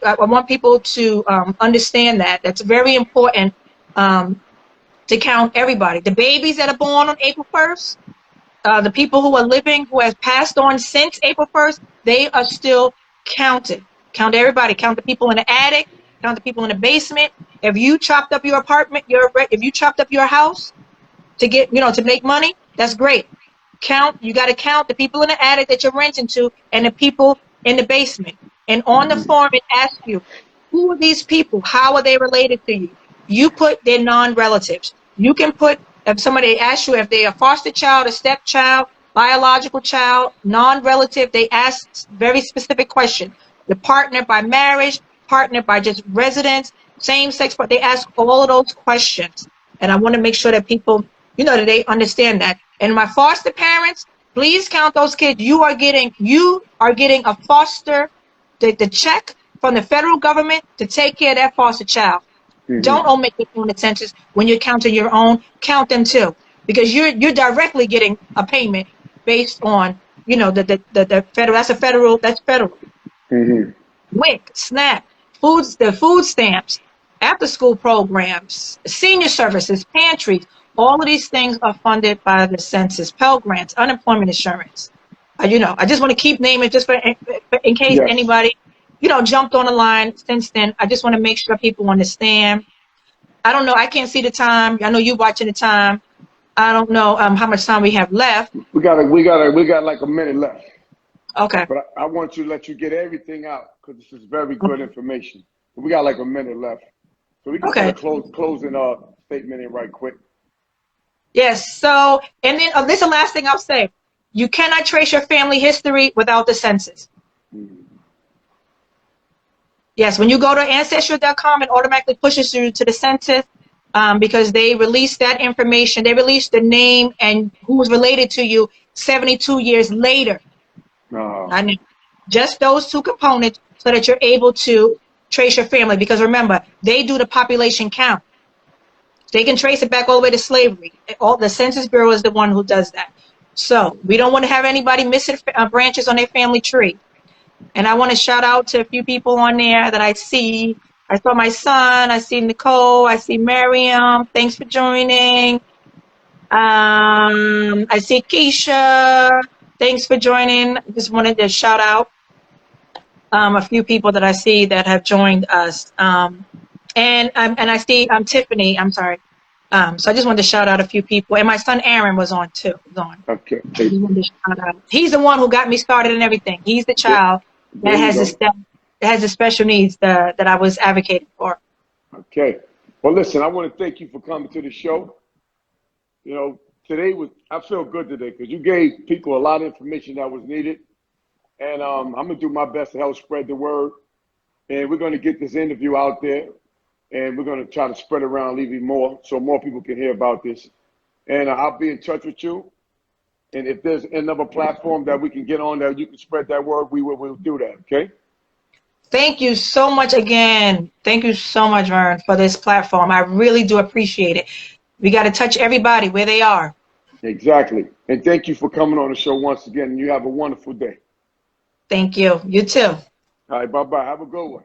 I want people to understand that. That's very important to count everybody. The babies that are born on April 1st, the people who are living, who have passed on since April 1st, they are still counted. Count everybody. Count the people in the attic. Count the people in the basement. If you chopped up your apartment, if you chopped up your house to get, to make money, that's great. You got to count the people in the attic that you're renting to and the people in the basement. And on the form, it asks you, who are these people? How are they related to you? You put their non-relatives. You can put, if somebody asks you if they are a foster child, a stepchild, biological child, non-relative, they ask very specific questions. The partner by marriage, partner by just residence, same-sex, but they ask all of those questions. And I want to make sure that people, that they understand that. And my foster parents, please count those kids. You are getting a foster, the check from the federal government to take care of that foster child. Don't omit it on the census. When you're counting your own, count them too, because you're directly getting a payment based on the federal. That's federal. WIC, SNAP, the food stamps, after school programs, senior services, pantries. All of these things are funded by the census. Pell Grants, unemployment insurance. I just want to keep naming just in case Yes. anybody jumped on the line since then. I just want to make sure people understand. I don't know. I can't see the time. I know you're watching the time. I don't know how much time we have left. We got like a minute left. Okay. But I want to let you get everything out because this is very good information. We got like a minute left, so we can put a closing statement in right quick. Yes. So, and then this is the last thing I'll say. You cannot trace your family history without the census. Yes, when you go to ancestry.com, it automatically pushes you to the census because they release that information. They release the name and who's related to you 72 years later. I mean, just those two components so that you're able to trace your family. Because remember, they do the population count. They can trace it back all the way to slavery. The Census Bureau is the one who does that. So we don't want to have anybody missing branches on their family tree. And I want to shout out to a few people on there that I see. I saw my son. I see Nicole. I see Miriam. Thanks for joining. I see Keisha. Thanks for joining. Just wanted to shout out a few people that I see that have joined us. And I see Tiffany. I'm sorry. So I just wanted to shout out a few people. And my son Aaron was on too. Okay. He's the one who got me started and everything. He's the child that has the special needs that I was advocating for. Okay. Well, listen, I want to thank you for coming to the show. Today I feel good today because you gave people a lot of information that was needed. And I'm going to do my best to help spread the word. And we're going to get this interview out there. And we're going to try to spread it around even more so more people can hear about this. And I'll be in touch with you. And if there's another platform that we can get on that you can spread that word, we'll do that, okay? Thank you so much again. Thank you so much, Vern, for this platform. I really do appreciate it. We got to touch everybody where they are. Exactly. And thank you for coming on the show once again. And you have a wonderful day. Thank you. You too. All right, bye-bye. Have a good one.